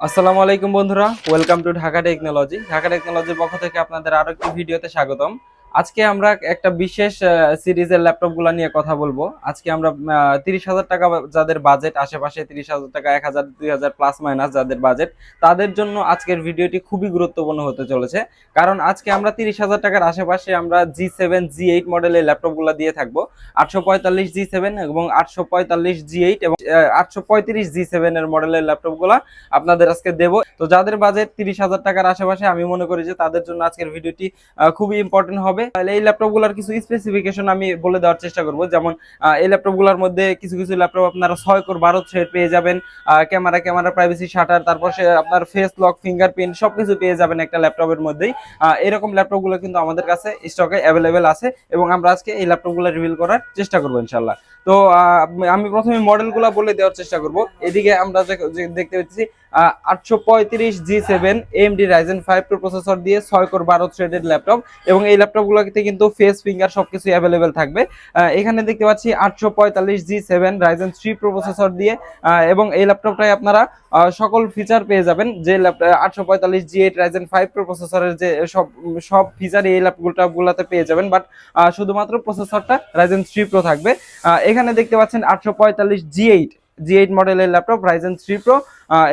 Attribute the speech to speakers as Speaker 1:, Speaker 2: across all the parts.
Speaker 1: আসসালামু আলাইকুম বন্ধুরা, welcome to Dhaka technology. Dhaka টেকনোলজির পক্ষ থেকে আপনাদের আরো একটি ভিডিওতে স্বাগতম। আজকে আমরা একটা বিশেষ সিরিজের ল্যাপটপগুলো নিয়ে কথা বলবো। আজকে আমরা 30,000 টাকা যাদের বাজেট, আশেপাশে 30,000 টাকা, 1,000 2,000 প্লাস মাইনাস যাদের বাজেট, তাদের জন্য আজকের ভিডিওটি খুবই গুরুত্বপূর্ণ হতে চলেছে। কারণ আজকে আমরা 30,000 টাকার আশেপাশে আমরা G7 G8 মডেলের ল্যাপটপগুলো দিয়ে থাকবো। 845 G7 এবং 845 G8 এবং 835 G7 এর মডেলের ল্যাপটপগুলো আপনাদের আজকে দেব। তো যাদের বাজেট 30,000 টাকার আশেপাশে, আমি মনে করি যে তাদের জন্য আজকের ভিডিওটি খুবই ইম্পর্টেন্ট হবে। তাহলে এই ল্যাপটপগুলোর কিছু স্পেসিফিকেশন আমি বলে দেওয়ার চেষ্টা করব। যেমন এই ল্যাপটপগুলোর মধ্যে কিছু কিছু ল্যাপটপ আপনারা 6 কোর 12 থ্রেড পেয়ে যাবেন, ক্যামেরা প্রাইভেসি শাটার, তারপর আপনার ফেস লক, ফিঙ্গারপ্রিন্ট সবকিছু পেয়ে যাবেন একটা ল্যাপটপের মধ্যেই। এরকম ল্যাপটপগুলো কিন্তু আমাদের কাছে স্টকে অ্যাভেলেবেল আছে এবং আমরা আজকে এই ল্যাপটপগুলো রিভিল করার চেষ্টা করবো ইনশাল্লাহ। তো আমি প্রথমে মডেলগুলো বলে দেওয়ার চেষ্টা করব। এদিকে আমরা দেখতে পাচ্ছি 835 G7 AMD Ryzen 5 Pro processor দিয়ে 6 কোর 12 থ্রেডেড ল্যাপটপ এবং এই ল্যাপটপগুলোতে কিন্তু ফেস ফিঙ্গার সবকিছু অ্যাভেলেবেল থাকবে। এখানে দেখতে পাচ্ছি 845 G7 Ryzen 3 Pro প্রসেসর দিয়ে এবং এই ল্যাপটপটায় আপনারা সকল ফিচার পেয়ে যাবেন। যে 845 G8 Ryzen 5 Pro প্রসেসরের যে সব ফিচার এই ল্যাপটপগুলোতে পেয়ে যাবেন, বাট শুধুমাত্র প্রসেসরটা Ryzen 3 Pro থাকবে। এখানে দেখতে পাচ্ছেন 845 G8 মডেলের ল্যাপটপ Ryzen 3 Pro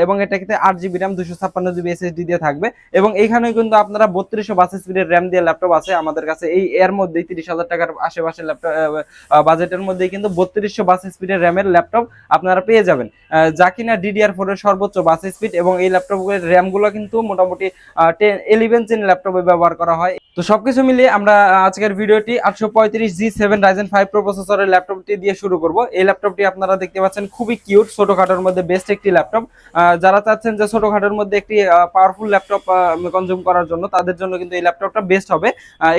Speaker 1: এবং এটাতে 8GB RAM 256GB SSD দিয়ে থাকবে এবং এইখানে কিন্তু আপনারা 3200 স্পিডের RAM দিয়ে ল্যাপটপ আছে আমাদের কাছে। এই এর মধ্যেই 30,000 টাকার আশেপাশে ল্যাপটপ বাজেটের মধ্যেই কিন্তু 3200 স্পিডের RAM এর ল্যাপটপ আপনারা পেয়ে যাবেন, যা কিনা DDR4 এর সর্বোচ্চ বাস স্পিড এবং এই ল্যাপটপগুলোর RAM গুলো কিন্তু মোটামুটি 11 চেন ল্যাপটপে ব্যবহার করা হয়। তো সবকিছু মিলিয়ে আমরা আজকের ভিডিওটি 835 G7 Ryzen 5 Pro প্রসেসরের ল্যাপটপটি দিয়ে শুরু করব। এই ল্যাপটপটি আপনারা দেখতে পাচ্ছেন খুবই কিউট, ছোটখাটোর মধ্যে বেস্ট একটি ল্যাপটপ। যারা চাচ্ছেন যে ছোটখাটোর মধ্যে একটি পাওয়ারফুল ল্যাপটপ কনজিউম করার জন্য, তাদের জন্য কিন্তু এই ল্যাপটপটা বেস্ট হবে।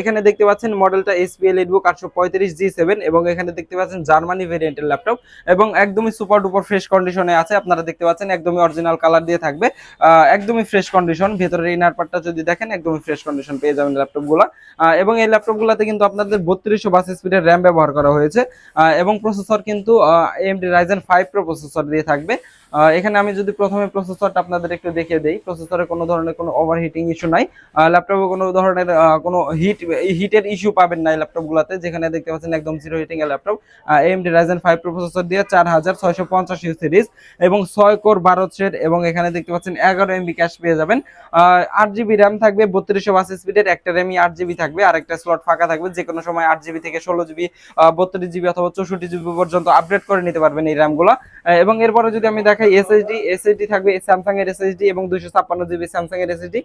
Speaker 1: এখানে দেখতে পাচ্ছেন মডেলটা HP EliteBook 835 G7 এবং এখানে দেখতে পাচ্ছেন জার্মানি ভেরিয়েন্টের ল্যাপটপ এবং একদমই সুপার ডুপার ফ্রেশ কন্ডিশনে আছে। আপনারা দেখতে পাচ্ছেন একদমই অরিজিনাল কালার দিয়ে থাকবে, একদমই ফ্রেশ কন্ডিশন। ভেতরের ইনার পার্টটা যদি দেখেন একদমই ফ্রেশ কন্ডিশন পেয়ে যাবেন ল্যাপটপগুলো। এবং এই ল্যাপটপগুলোতে কিন্তু আপনাদের 3200 স্পিডের RAM ব্যবহার করা হয়েছে এবং প্রসেসর কিন্তু AMD Ryzen 5 Pro প্রসেসর দিয়ে থাকবে। এখানে আমি যদি প্রথমে প্রসেসরটা আপনাদের একটু দেখিয়ে দেই, প্রসেসরে কোনো ধরনের কোনো ওভারহিটিং ইস্যু নাই, ল্যাপটপে কোনো ধরনের কোনো হিটের ইস্যু পাবেন না এই ল্যাপটপগুলোতে। যেখানে দেখতে পাচ্ছেন একদম জিরো হিটিং এর laptop, AMD Ryzen 5 Pro processor দিয়ে 4650 সিরিজ এবং 6 কোর 12 থ্রেড এবং এখানে দেখতে পাচ্ছেন 11 MB ক্যাশ পেয়ে যাবেন। 8GB RAM থাকবে, 3200 স্পিডের একটা র্যামই 8GB থাকবে আর একটা স্লট ফাঁকা থাকবে। যে কোনো সময় 8GB থেকে 16GB, 32GB অথবা 64GB পর্যন্ত আপডেট করে নিতে পারবেন এই র্যামগুলো। এবং এরপরে যদি আমি দেখাই এসএসডি থাকবে স্যামসাং এর এসএসডি এবং 256GB স্যামসাং এর এসএসডি,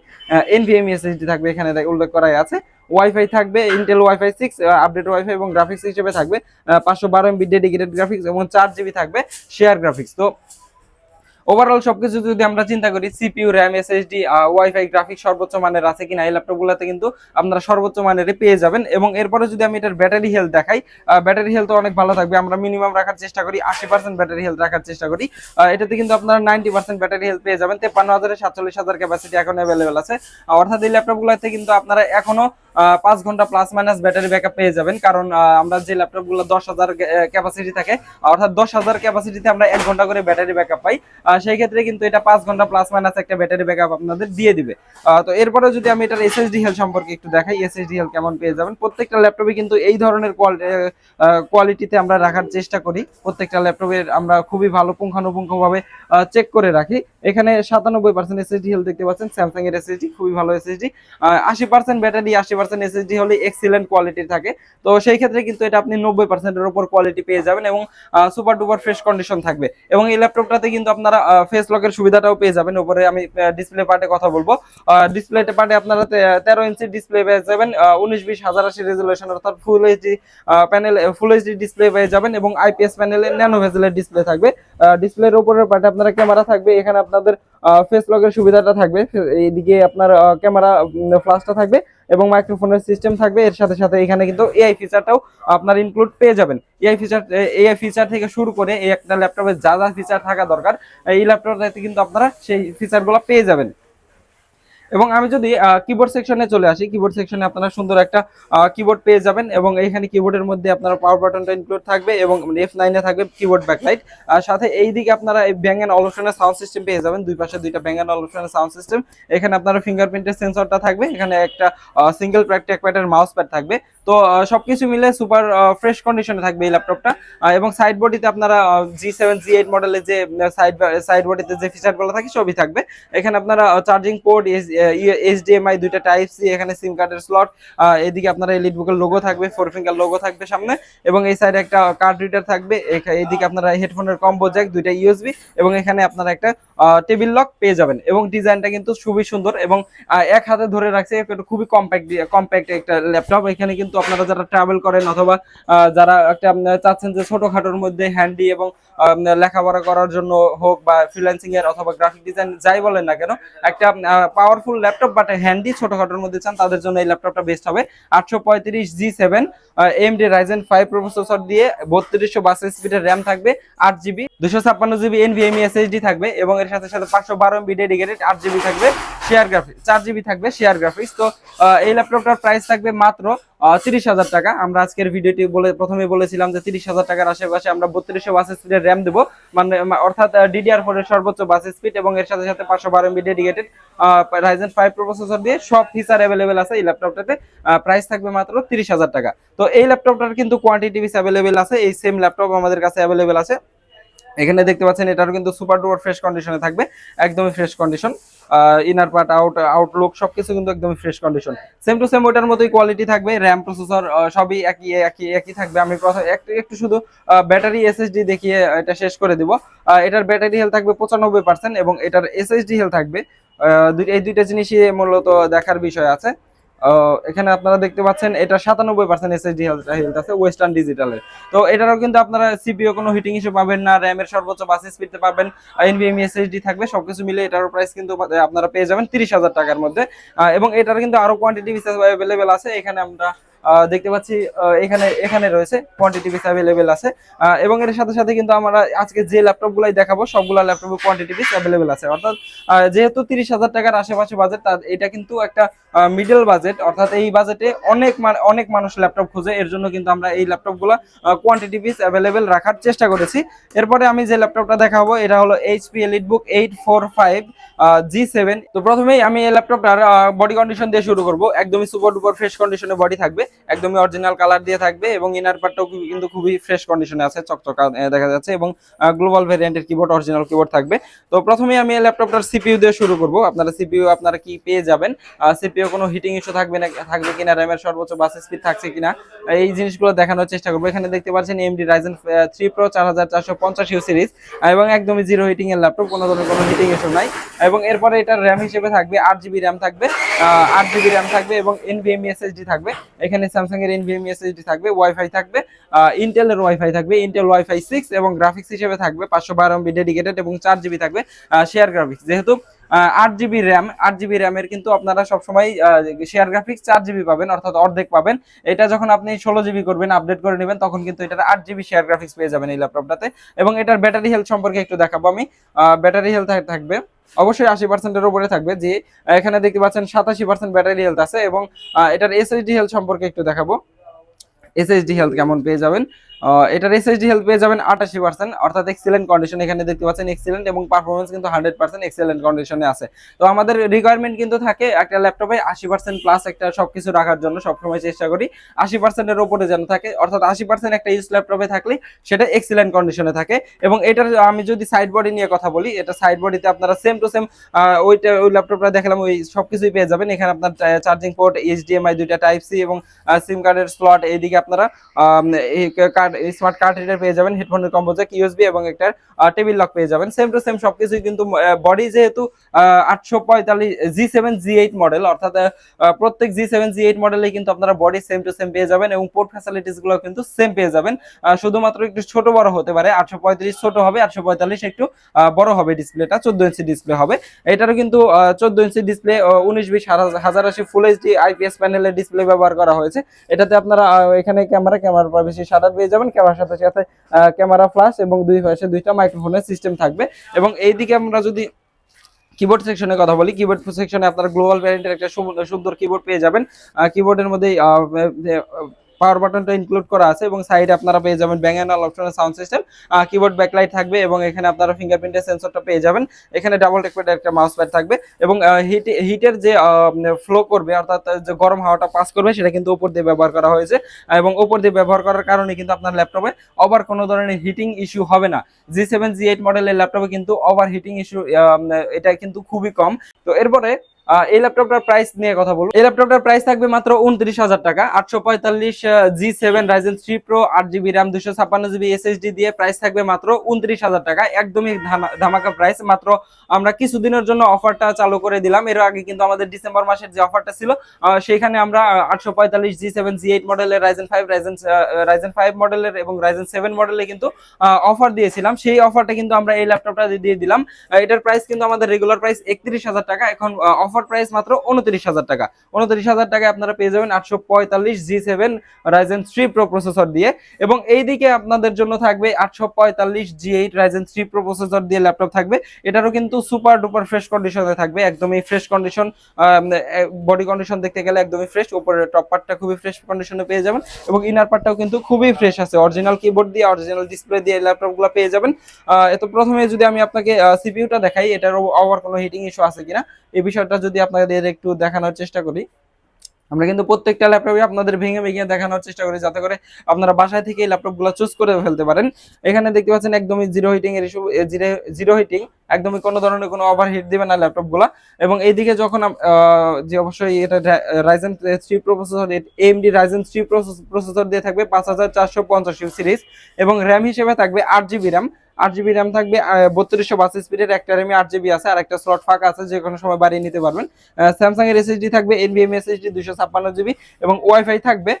Speaker 1: NVMe এসএসডি থাকবে, এখানে উল্লেখ করাই আছে। ওয়াইফাই থাকবে ইন্টেল ওয়াইফাই 6 আপডেট ওয়াইফাই এবং গ্রাফিক্স হিসেবে থাকবে 512 MB ডেডিকেটেড গ্রাফিক্স এবং 4GB থাকবে শেয়ার গ্রাফিক্স। তো ওভারঅল সবকিছু যদি আমরা চিন্তা করি, CPU, RAM, SSD, wifi, graphics সর্বোচ্চ মানের আছে কিনা এই ল্যাপটপগুলোতে কিন্তু আপনারা সর্বোচ্চ মানেরই পেয়ে যাবেন। এবং এরপরে যদি আমি এটার ব্যাটারি হেলথ দেখাই, ব্যাটারি হেলথ অনেক ভালো থাকবে। আমরা মিনিমাম রাখার চেষ্টা করি 80% ব্যাটারি হেলথ রাখার চেষ্টা করি। এটাতে কিন্তু আপনারা 90% ব্যাটারি হেলথ পেয়ে যাবেন। 53,000 47,000 ক্যাপাসিটি এখন অ্যাভেলেবেল আছে। অর্থাৎ এই ল্যাপটপগুলোতে কিন্তু আপনারা এখনো 5 ঘন্টা প্লাস মাইনাস ব্যাটারি ব্যাকআপ পেয়ে যাবেন। কারণ আমরা যে ল্যাপটপগুলো 10,000 ক্যাপাসিটি থাকে, অর্থাৎ 10,000 ক্যাপাসিটিতে আমরা 1 ঘন্টা করে ব্যাটারি ব্যাকআপ পাই, সেই ক্ষেত্রে কিন্তু এটা 5 ঘন্টা প্লাস মাইনাস একটা ব্যাটারি ব্যাকআপ আপনাদের দিয়ে দিবে। তো এরপরে যদি আমি এটার এসএসডি হেলথ সম্পর্কে একটু দেখাই, এসএসডি হেলথ কেমন পেয়ে যাবেন। প্রত্যেকটা ল্যাপটপে কিন্তু এই ধরনের কোয়ালিটিতে আমরা রাখার চেষ্টা করি। প্রত্যেকটা ল্যাপটপের আমরা খুবই ভালো পুঙ্খানুপুঙ্খভাবে চেক করে রাখি। এখানে 97% এসএসডি হেলথ দেখতে পাচ্ছেন, স্যামসাং এর এসএসডি খুবই ভালো এসএসডি। 80% ব্যাটারি, 80% এসএসডি হলে এক্সিলেন্ট কোয়ালিটির থাকে। তো সেই ক্ষেত্রে কিন্তু এটা আপনি 90% এর উপর কোয়ালিটি পেয়ে যাবেন এবং সুপার ডুপার ফ্রেশ কন্ডিশন থাকবে। এবং এই ল্যাপটপটাতে কিন্তু আপনারা ফেস লকের সুবিধাটাও পেয়ে যাবেন। উপরে আমি ডিসপ্লে পার্টে কথা বলবো। ডিসপ্লে পার্টে আপনারা 13 ইঞ্চি ডিসপ্লে পেয়ে যাবেন, 1920 1080 রেজুলেশন, অর্থাৎ full HD panel, full HD display পেয়ে যাবেন এবং আইপিএস প্যানেলে ন্যানো ভেজেলের ডিসপ্লে থাকবে। ডিসপ্লের উপরের পার্টে আপনারা ক্যামেরা থাকবে, এখানে আপনাদের ফেস লকের সুবিধাটা থাকবে। এইদিকে আপনার ক্যামেরা ফ্ল্যাশটা থাকবে এবং মাইক্রোফোনের সিস্টেম থাকবে। এর সাথে সাথে এখানে কিন্তু এআই ফিচারটাও আপনার ইনক্লুড পেয়ে যাবেন। এআই ফিচার থেকে শুরু করে এই একটা ল্যাপটপে যা যা ফিচার থাকা দরকার, এই ল্যাপটপটাতে কিন্তু আপনারা সেই ফিচারগুলো পেয়ে যাবেন। এবং আমি যদি কিবোর্ড সেকশনে চলে আসি, কিবোর্ড সেকশনে আপনারা সুন্দর একটা কিবোর্ড পেয়ে যাবেন এবং এইখানে কিবোর্ডের মধ্যে আপনার পাওয়ার বাটনটা ইনক্লুড থাকবে এবং F9 এ থাকবে কিবোর্ড ব্যাকলাইট। আর সাথে এইদিকে আপনারা এই ব্যাং এন্ড অলুশনের সাউন্ড সিস্টেম পেয়ে যাবেন, দুই পাশে দুইটা ব্যাং এন্ড অলুশনের সাউন্ড সিস্টেম। এখানে আপনারা ফিঙ্গারপ্রিন্টের সেন্সরটা থাকবে, এখানে একটা সিঙ্গেল ট্র্যাকপ্যাডের মাউস প্যাড থাকবে। তো সবকিছু মিলে সুপার ফ্রেশ কন্ডিশনে থাকবে এই ল্যাপটপটা। এবং সাইড বডিতে আপনারা G7 G8 মডেলের যে সাইড বডিতে যে ফিচারগুলো থাকে সবই থাকবে। এখানে আপনারা চার্জিং পোর্ট, HDMI, দুইটা টাইপ সি, এখানে সিম কার্ডের স্লট, এদিকে আপনারা এলিট বুকের লোগো থাকবে, 4 ফিঙ্গার লোগো থাকবে সামনে, এবং এই সাইডে একটা কার্ড রিডার থাকবে। এইদিকে আপনারা হেডফোনের কম্বো জ্যাক, দুইটা ইউএসবি, এবং এখানে আপনারা একটা টেবিল লক পেয়ে যাবেন। এবং ডিজাইনটা কিন্তু খুবই সুন্দর এবং এক হাতে ধরে রাখছে, খুবই কম্প্যাক্ট একটা ল্যাপটপ। এখানে কিন্তু আপনারা যারা ট্রাভেল করেন অথবা যারা একটা চাচ্ছেন যে ছোটখাটোর মধ্যে হ্যান্ডি এবং লেখাপড়া করার জন্য হোক বা ফ্রিল্যান্সিং এর অথবা গ্রাফিক ডিজাইন যাই বলেন না কেন, একটা পাওয়ারফুল ল্যাপটপ বাট হ্যান্ডি ছোটখাটোর মধ্যে চান, তাদের জন্য এই ল্যাপটপটা বেস্ট হবে। 835G7 AMD Ryzen 5 প্রসেসর দিয়ে 3200 স্পিডের র্যাম থাকবে, 8GB, 256GB NVMe SSD থাকবে, এবং এর সাথে সাথে 512MB ডেডিকেটেড, 8GB থাকবে শেয়ার গ্রাফিক্স, 4GB থাকবে শেয়ার গ্রাফিক্স। তো এই ল্যাপটপটার প্রাইস থাকবে মাত্র 30,000 টাকা। আমরা আজকের ভিডিওটি প্রথমে বলেছিলাম যে 30,000 টাকার আশেপাশে আমরা 3200 বাস স্পিডের র্যাম দেবো, মানে অর্থাৎ DDR4 এর সর্বোচ্চ বাস স্পিড, এবং এর সাথে সাথে 512MB ডেডিকেটেড Ryzen 5 প্রসেসর দিয়ে সব ফিচার অ্যাভেলেবেল আছে এই ল্যাপটপটাতে। প্রাইস থাকবে মাত্র 30,000 টাকা। তো এই ল্যাপটপটার কিন্তু কোয়ান্টিটি পিস অ্যাভেলেবেল আছে, এই সেম ল্যাপটপ আমাদের কাছে অ্যাভেলেবেল আছে। এখানে দেখতে পাচ্ছেন এটারও কিন্তু সুপার ডুপার ফ্রেশ কন্ডিশনে থাকবে, একদমই fresh condition. Inner part, Outlook সবকিছু কিন্তু একদমই fresh condition, same to same ওটার মতোই কোয়ালিটি থাকবে। র্যাম, প্রসেসর সবই একই থাকবে। আমি প্রথমে একটু শুধু ব্যাটারি এসএসডি দেখিয়ে এটা শেষ করে দিব। এটার ব্যাটারি হেলথ থাকবে 95% এবং এটার এসএসডি হেলথ থাকবে, এই দুইটা জিনিসই মূলত দেখার বিষয় আছে। এখানে আপনারা দেখতে পাচ্ছেন এটা 97% এসএসডি হেলথ আছে ওয়েস্টার্ন ডিজিটালের। তো এটারও কিন্তু আপনারা সিপিইউ কোনো হিটিং ইস্যু পাবেন না, র্যামের সর্বোচ্চ বাস স্পিড পাবেন, এনভিএমই এসএসডি থাকবে, সবকিছু মিলে এটার প্রাইস কিন্তু আপনারা পেয়ে যাবেন 30,000 টাকার মধ্যে। এবং এটার কিন্তু আরো কোয়ান্টিটি অ্যাভেলেবেল আছে, এখানে আমরা দেখতে পাচ্ছি এখানে রয়েছে কোয়ান্টিটি পিস অ্যাভেলেবেল আছে। এবং এর সাথে সাথে কিন্তু আমরা আজকে যে ল্যাপটপ গুলাই দেখাবো সবগুলা ল্যাপটপে কোয়ান্টিটি পিস অ্যাভেলেবেল আছে। অর্থাৎ যেহেতু 30,000 টাকার আশেপাশে বাজেট, এটা কিন্তু একটা মিডল বাজেট, অর্থাৎ এই বাজেটে অনেক মানুষ ল্যাপটপ খোঁজে, এর জন্য কিন্তু আমরা এই ল্যাপটপগুলো কোয়ান্টিটি পিস অ্যাভেলেবেল রাখার চেষ্টা করেছি। এরপরে আমি যে ল্যাপটপটা দেখাবো এটা হলো HP EliteBook 845 G7। তো প্রথমেই আমি এই ল্যাপটপটার বডি কন্ডিশন দিয়ে শুরু করব। একদমই সুপার ডুপার ফ্রেশ কন্ডিশনে বডি থাকবে, একদমই অরিজিনাল কালার দিয়ে থাকবে, এবং ইনার পার্টটাও কিন্তু খুবই ফ্রেশ কন্ডিশনে আছে, চকচকা দেখা যাচ্ছে, এবং গ্লোবাল ভেরিয়েন্টের কিবোর্ড, অরিজিনাল কিবোর্ড থাকবে। তো প্রথমেই আমি এই ল্যাপটপটার সিপিইউ দিয়ে শুরু করব। সিপিইউ আপনারা কি পেয়ে যাবেন, সিপিইউ কোনো হিটিং ইস্যু থাকবে কিনা, র্যামের সর্বোচ্চ বাস স্পিড থাকছে কিনা, এই জিনিসগুলো দেখানোর চেষ্টা করবো। এখানে দেখতে পাচ্ছেন AMD Ryzen 3 Pro 4450U series, এবং একদমই জিরো হিটিং এর ল্যাপটপ, কোনো ধরনের কোনো হিটিং ইস্যু নাই। এবং এরপরে এটার র্যাম হিসেবে থাকবে 8GB র্যাম থাকবে, 8GB র্যাম থাকবে, এবং NVMe SSD থাকবে। এখানে স্যামসাং এর NVMe SSD থাকবে, ওয়াইফাই থাকবে, ইন্টেলের ওয়াইফাই থাকবে, ইন্টেল ওয়াইফাই 6, এবং গ্রাফিক্স হিসেবে থাকবে 512MB ডেডিকেটেড, এবং 4GB থাকবে শেয়ার গ্রাফিক্স। যেহেতু 8GB র্যামের কিন্তু আপনারা সবসময় শেয়ার গ্রাফিক্স 4GB পাবেন, অর্থাৎ অর্ধেক পাবেন। এটা যখন আপনি 16GB করবেন, আপডেট করে নেবেন, তখন কিন্তু এটার 8GB শেয়ার গ্রাফিক্স পেয়ে যাবেন এই ল্যাপটপটাতে। এবং এটার ব্যাটারি হেলথ সম্পর্কে একটু দেখাবো আমি। ব্যাটারি হেলথ থাকবে অবশ্যই 80%-এর উপরে থাকবে, যে এখানে দেখতে পাচ্ছেন 87% ব্যাটারি হেলথ আছে। এবং এটার এসএসডি হেলথ সম্পর্কে একটু দেখাবো। এসএসডি হেলথ কেমন পেয়ে যাবেন, এটার এসএসডি হেলথ পেয়ে যাবেন 88%, অর্থাৎ এক্সিলেন্ট কন্ডিশন। এখানে দেখতে পাচ্ছেন এক্সিলেন্ট, এবং পারফরমেন্স কিন্তু 100% এক্সিলেন্ট কন্ডিশনে আছে। তো আমাদের রিকোয়ারমেন্ট কিন্তু থাকে একটা ল্যাপটপে 80% প্লাস একটা সবকিছু রাখার জন্য, সবসময় চেষ্টা করি 80%-এর উপরে যেন থাকে, অর্থাৎ 80% একটা ইউজ ল্যাপটপে থাকলে সেটা এক্সিলেন্ট কন্ডিশনে থাকে। এবং এটার আমি যদি সাইড বডি নিয়ে কথা বলি, এটা সাইড বডিতে আপনারা সেম টু সেম ওই ল্যাপটপটা দেখালাম ওই সবকিছুই পেয়ে যাবেন। এখানে আপনার চার্জিং পোর্ট, HDMI, দুইটা টাইপ সি, এবং সিম কার্ডের স্লট, এইদিকে আপনারা স্মার্ট কার্ড রিডার পেয়ে যাবেন, হেডফোনের কম্বো জ্যাক, ইউএসবি, এবং একটা টেবিল লক পেয়ে যাবেন। সেম টু সেম সবকিছুই কিন্তু বডি যেহেতু 845 G7 G8 মডেল, অর্থাৎ প্রত্যেক G7 G8 মডেলে কিন্তু আপনারা বডি সেম টু সেম পেয়ে যাবেন, এবং পোর্ট ফ্যাসিলিটিস গুলো কিন্তু সেম পেয়ে যাবেন। শুধুমাত্র একটু ছোট বড় হতে পারে, 835 ছোট হবে, 845 একটু বড় হবে। ডিসপ্লেটা 14 ইঞ্চি ডিসপ্লে হবে। এটারও কিন্তু 14 inch display, 1920 1080 full HD IPS প্যানেলের ডিসপ্লে ব্যবহার করা হয়েছে। এটাতে আপনারা এখানে ক্যামেরা প্রাইভেসি শাটার পেয়ে যাবেন, ক্যামেরার সাথে সাথে ক্যামেরা ফ্ল্যাশ, এবং দুই পাশে দুইটা মাইক্রোফোনের সিস্টেম থাকবে। এবং এইদিকে আমরা যদি কিবোর্ড সেকশনে কথা বলি, কিবোর্ড সেকশনে আপনারা গ্লোবাল ভ্যারিয়েন্টের একটা সুন্দর কিবোর্ড পেয়ে যাবেন। কিবোর্ডের মধ্যে পাওয়ার বাটনটা ইনক্লুড করা আছে এবং সাইডে আপনারা পেয়ে যাবেন ব্যাং এন্ড অল অপশনের সাউন্ড সিস্টেম, কিবোর্ড ব্যাকলাইট থাকবে এবং এখানে আপনারা ফিঙ্গারপ্রিন্টের সেন্সরটা পেয়ে যাবেন। এখানে ডাবল টেকপ্যাডের একটা মাউস প্যাড থাকবে এবং হিটের যে ফ্লো করবে অর্থাৎ যে গরম হাওয়াটা পাস করবে সেটা কিন্তু উপর দিয়ে ব্যবহার করা হয়েছে এবং উপর দিয়ে ব্যবহার করার কারণে কিন্তু আপনার ল্যাপটপে ওভার কোনো ধরনের হিটিং ইস্যু হবে না। G7 G8 মডেলের ল্যাপটপে কিন্তু ওভার হিটিং ইস্যু এটা কিন্তু খুবই কম। তো এরপরে এই ল্যাপটপটার প্রাইস নিয়ে কথা বলবো। এই ল্যাপটপটার প্রাইস থাকবে মাত্র 29,000 টাকা। 845 G7 Ryzen 3 Pro 8GB RAM 256GB SSD দিয়ে প্রাইস থাকবে মাত্র 29,000 টাকা। একদমই ধামাকা প্রাইস। মাত্র আমরা কিছুদিনের জন্য অফারটা চালু করে দিলাম। এর আগে কিন্তু আমাদের ডিসেম্বর মাসের যে অফারটা ছিল সেখানে আমরা 845 G7 G8 মডেলের Ryzen 5 মডেলের এবং Ryzen 7 মডেলে কিন্তু অফার দিয়েছিলাম। সেই অফারটা কিন্তু আমরা এই ল্যাপটপটা দিয়ে দিলাম। এটার প্রাইস কিন্তু আমাদের রেগুলার প্রাইস 31,000 টাকা, এখন অফার প্রাইস মাত্র 29,000 টাকা। 29,000 টাকায় আপনারা পেয়ে যাবেন 845 G7 Ryzen 3 Pro প্রসেসর দিয়ে। এবং এইদিকে আপনাদের জন্য থাকবে 845 G8 Ryzen 3 Pro প্রসেসর দিয়ে ল্যাপটপ থাকবে। এটারও কিন্তু সুপার ডুপার ফ্রেশ কন্ডিশনে থাকবে, একদমই ফ্রেশ কন্ডিশন, বডি কন্ডিশন দেখতে গেলে একদমই ফ্রেশ। উপরের টপ পার্টটা খুবই ফ্রেশ কন্ডিশনে পেয়ে যাবেন এবং ইনার পার্টটাও কিন্তু খুবই ফ্রেশ আছে। অরিজিনাল কিবোর্ড দিয়ে, অরিজিনাল ডিসপ্লে দিয়ে ল্যাপটপগুলো পেয়ে যাবেন। এত প্রথমে যদি আমি আপনাকে সিপিইউটা দেখাই, এটার ওভার কোনো হিটিং ইস্যু আছে কিনা এই বিষয়টা যদি আপনাদের একটু দেখানোর চেষ্টা করি। আমরা কিন্তু প্রত্যেকটা ল্যাপটপে আপনাদের ভেঙে ভেঙে দেখানোর চেষ্টা করি যাতে করে আপনারা বাসায় থেকে এই ল্যাপটপগুলো চুজ করে ফেলতে পারেন। এখানে দেখতে পাচ্ছেন একদমই জিরো হিটিং এর ইস্যু, জিরো হিটিং, একদমই কোনো ধরনের কোনো ওভারহিট দিবে না ল্যাপটপগুলো। এবং এইদিকে যখন যে অবশ্যই এটা Ryzen 3 processor, AMD Ryzen 3 processor দিয়ে থাকবে 5450 সিরিজ এবং র্যাম হিসেবে থাকবে 8GB র্যাম। 8GB র্যাম থাকবে, 3252 স্পিডের একটা র্যামে 8GB আছে আর একটা স্লট ফাঁকা আছে, যে কোনো সময় বাড়িয়ে নিতে পারবেন। স্যামসাং এর SSD থাকবে NVMe SSD 256GB এবং ওয়াইফাই থাকবে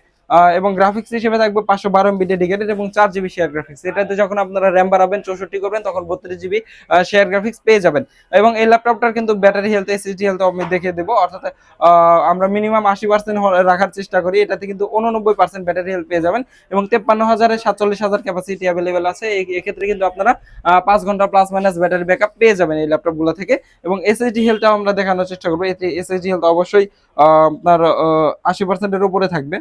Speaker 1: এবং গ্রাফিক্স হিসেবে থাকবে 512 MB ডেডিকেটেড এবং 4GB শেয়ার গ্রাফিক্স। এটাতে যখন আপনারা র্যাম বাড়াবেন 64 করবেন তখন 32GB শেয়ার গ্রাফিক্স পেয়ে যাবেন। এবং এই ল্যাপটপটার কিন্তু ব্যাটারি হেলথ, SSD হেলথ আমি দেখিয়ে দেবো, অর্থাৎ আমরা মিনিমাম 80% রাখার চেষ্টা করি, এটাতে কিন্তু 89% ব্যাটারি হেলথ পেয়ে যাবেন এবং 53,000 47,000 ক্যাপাসিটি অ্যাভেলেবেল আছে। এক্ষেত্রে কিন্তু আপনারা 5 ঘন্টা প্লাস মাইনাস ব্যাটারি ব্যাকআপ পেয়ে যাবেন এই ল্যাপটপগুলো থেকে। এবং SSD হেলথটাও আমরা দেখানোর চেষ্টা করবো। এতে SSD হেলথ অবশ্যই আপনার 80% উপরে থাকবে।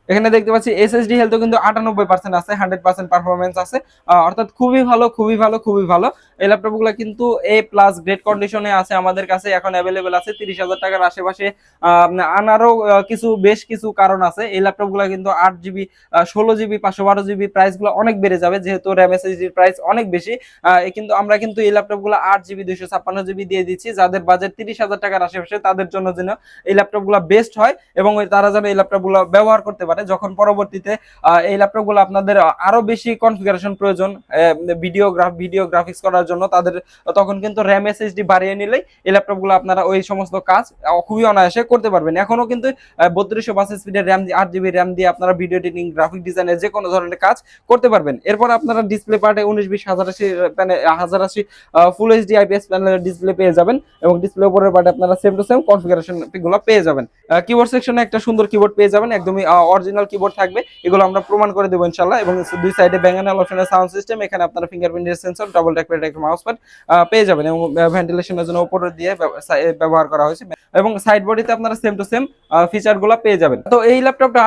Speaker 1: এখানে দেখতে পাচ্ছি SSD হেলথ কিন্তু 98% আছে, 100% পারফরমেন্স আছে, অর্থাৎ খুবই ভালো, খুবই ভালো, খুবই ভালো। এই ল্যাপটপগুলো কিন্তু A+ গ্রেড কন্ডিশনে আছে, আমাদের কাছে এখন অ্যাভেলেবেল আছে। 30,000 টাকার আশেপাশে আনারও বেশ কিছু কারণ আছে। এই ল্যাপটপগুলো কিন্তু 8GB 16GB 512GB প্রাইসগুলো অনেক বেড়ে যাবে যেহেতু র্যাম SSDর প্রাইস অনেক বেশি। কিন্তু আমরা কিন্তু এই ল্যাপটপগুলো 8GB 256GB দিয়ে দিচ্ছি। যাদের বাজেট 30,000 টাকার আশেপাশে তাদের জন্য যেন এই ল্যাপটপগুলো বেস্ট হয় এবং তারা যেন এই ল্যাপটপগুলো ব্যবহার করতে পারে। যখন পরবর্তীতে এই ল্যাপটপগুলো আপনাদের আরো বেশি কনফিগারেশন প্রয়োজন ভিডিও গ্রাফিক্স করার জন্য, তাদের তখন কিন্তু র্যাম SSD বাড়িয়ে নিলেই এই ল্যাপটপগুলো আপনারা ওই সমস্ত কাজ খুবই অনায়াসে করতে পারবেন। এখনো কিন্তু 3252 স্পিডের র্যাম, 8GB র্যাম দিয়ে আপনারা ভিডিও এডিটিং, গ্রাফিক ডিজাইনের যে কোনো ধরনের কাজ করতে পারবেন। এরপর আপনারা ডিসপ্লে পার্টে 1920 1080 ফুল এইচডি IPS প্যানেলের ডিসপ্লে পেয়ে যাবেন এবং ডিসপ্লে উপরের পার্টে আপনারা সেম টু সেম কনফিগারেশন গুলো পেয়ে যাবেন। কিবোর্ড সেকশনে একটা সুন্দর কিবোর্ড পেয়ে যাবেন, একদমই অরিজিনাল কিবোর্ড থাকবে, এগুলো আমরা প্রমাণ করে দেবো ইনশাআল্লাহ। এবং দুই সাইডে ব্যাং এন্ড অল অপশনের সাউন্ড সিস্টেম, এখানে আপনারা ফিঙ্গারপ্রিন্টের সেন্সর, ডাবল ট্যাকপ্যাড একটা মাউস প্যাড পেয়ে যাবেন এবং ভেন্টিলেশনের জন্য উপরে দিয়ে ব্যবহার করা হয়েছে এবং সাইড বডিতে আপনারা সেম টু সেম ফিচারগুলো পেয়ে যাবেন। তো এই ল্যাপটপটা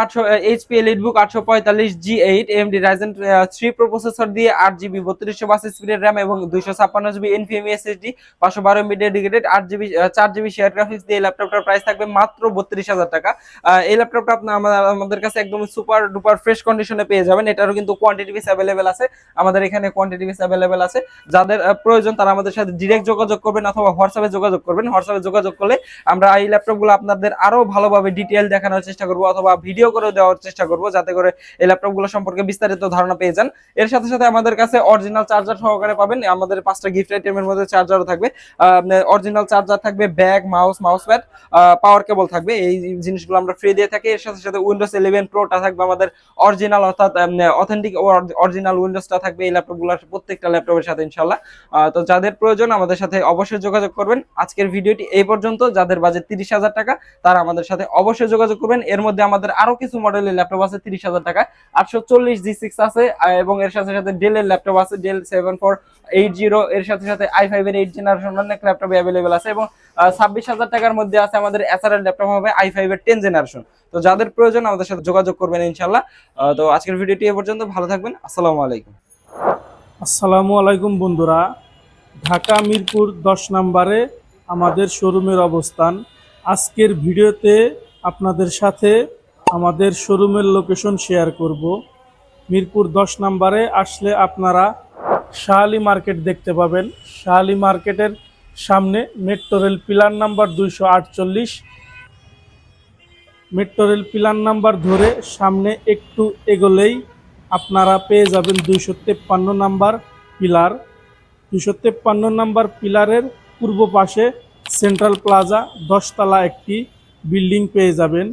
Speaker 1: HP EliteBook 845 G8 AMD Ryzen 3 Pro processor দিয়ে 8GB 3252 স্পিডের RAM এবং 256GB NVMe SSD 512 MB dedicated 4GB share graphics দিয়ে ল্যাপটপটার প্রাইস থাকবে মাত্র 32,000 টাকা। এই ল্যাপটপটা আমাদের কাছে একদম সুপার ডুপার ফ্রেশ কন্ডিশনে পেয়ে যাবেন। এটারও কিন্তু কোয়ান্টিটি পিস অ্যাভেলেবেল আছে, আমাদের এখানে কোয়ান্টিটি পিস অ্যাভেলেবেল আছে। যাদের প্রয়োজন তারা আমাদের সাথে ডিরেক্ট যোগাযোগ করবেন অথবা হোয়াটসঅ্যাপে যোগাযোগ করবেন। হোয়াটসঅ্যাপে যোগাযোগ করলে আমরা এই ল্যাপটপগুলো আপনাদের আরো ভালোভাবে ডিটেইল দেখানোর চেষ্টা করব অথবা ভিডিও করে দেওয়ার চেষ্টা করব যাতে করে এই ল্যাপটপগুলো সম্পর্কে বিস্তারিত ধারণা পেয়ে যান। এর সাথে সাথে আমাদের কাছে অরিজিনাল চার্জার সহকারে পাবেন, আমাদের 5টা গিফট আইটেমের মধ্যে চার্জারও থাকবে। অরিজিনাল চার্জার থাকবে, ব্যাগ, মাউস প্যাড, পাওয়ার কেবল থাকবে, এই জিনিসগুলো আমরা ফ্রি দিয়ে থাকি। এর সাথে সাথে Windows 11 11 প্রোটা থাকবে আমাদের অরিজিনাল, অর্থাৎ অথেন্টিক অরিজিনাল উইন্ডোজটা থাকবে এই ল্যাপটপগুলোর প্রত্যেকটা ল্যাপটপের সাথে ইনশাআল্লাহ। তো যাদের প্রয়োজন আমাদের সাথে অবশ্যই যোগাযোগ করবেন। আজকের ভিডিওটি এই পর্যন্ত। যাদের বাজেট 30,000 টাকা তারা আমাদের সাথে অবশ্যই যোগাযোগ করবেন। এর মধ্যে আমাদের আরো কিছু মডেলের ল্যাপটপ আছে 30,000 টাকা, 840 G6 আছে, এবং এর সাথে সাথে ডেলের ল্যাপটপ আছে, ডেল 7480, এর সাথে সাথে i5 এর 8 জেনারেশন অনেক ল্যাপটপ অ্যাভেলেবেল আছে, এবং 26,000 টাকার মধ্যে আছে আমাদের এসআর এর ল্যাপটপ হবে i5 এর 10 জেনারেশন। তো যাদের প্রয়োজন আমাদের সাথে যোগাযোগ করবেন ইনশাআল্লাহ। তো আজকের ভিডিওটি এই পর্যন্ত। ভালো থাকবেন। আসসালামু আলাইকুম।
Speaker 2: আসসালামু আলাইকুম বন্ধুরা, ঢাকা মিরপুর 10 নম্বরে আমাদের শোরুমের অবস্থান। আজকের ভিডিওতে আপনাদের সাথে আমাদের শোরুমের লোকেশন শেয়ার করব। মিরপুর 10 নম্বরে আসলে আপনারা শাহ আলী মার্কেট দেখতে পাবেন। শাহ আলী মার্কেটের সামনে metro rail pillar number 248, metro rail pillar number ধরে সামনে একটু এগোলেই আপনারা পেয়ে যাবেন 253 নাম্বার পিলার। 253 নাম্বার পিলারের পূর্ব পাশে সেন্ট্রাল প্লাজা 10 তলা একটি বিল্ডিং পেয়ে যাবেন।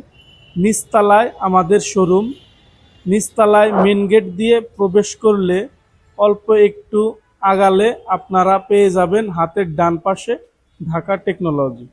Speaker 2: নিচতলায় আমাদের শোরুম। নিচতলায় মেন গেট দিয়ে প্রবেশ করলে অল্প একটু আগালে আপনারা পেয়ে যাবেন হাতের ডান পাশে ঢাকা টেকনোলজি।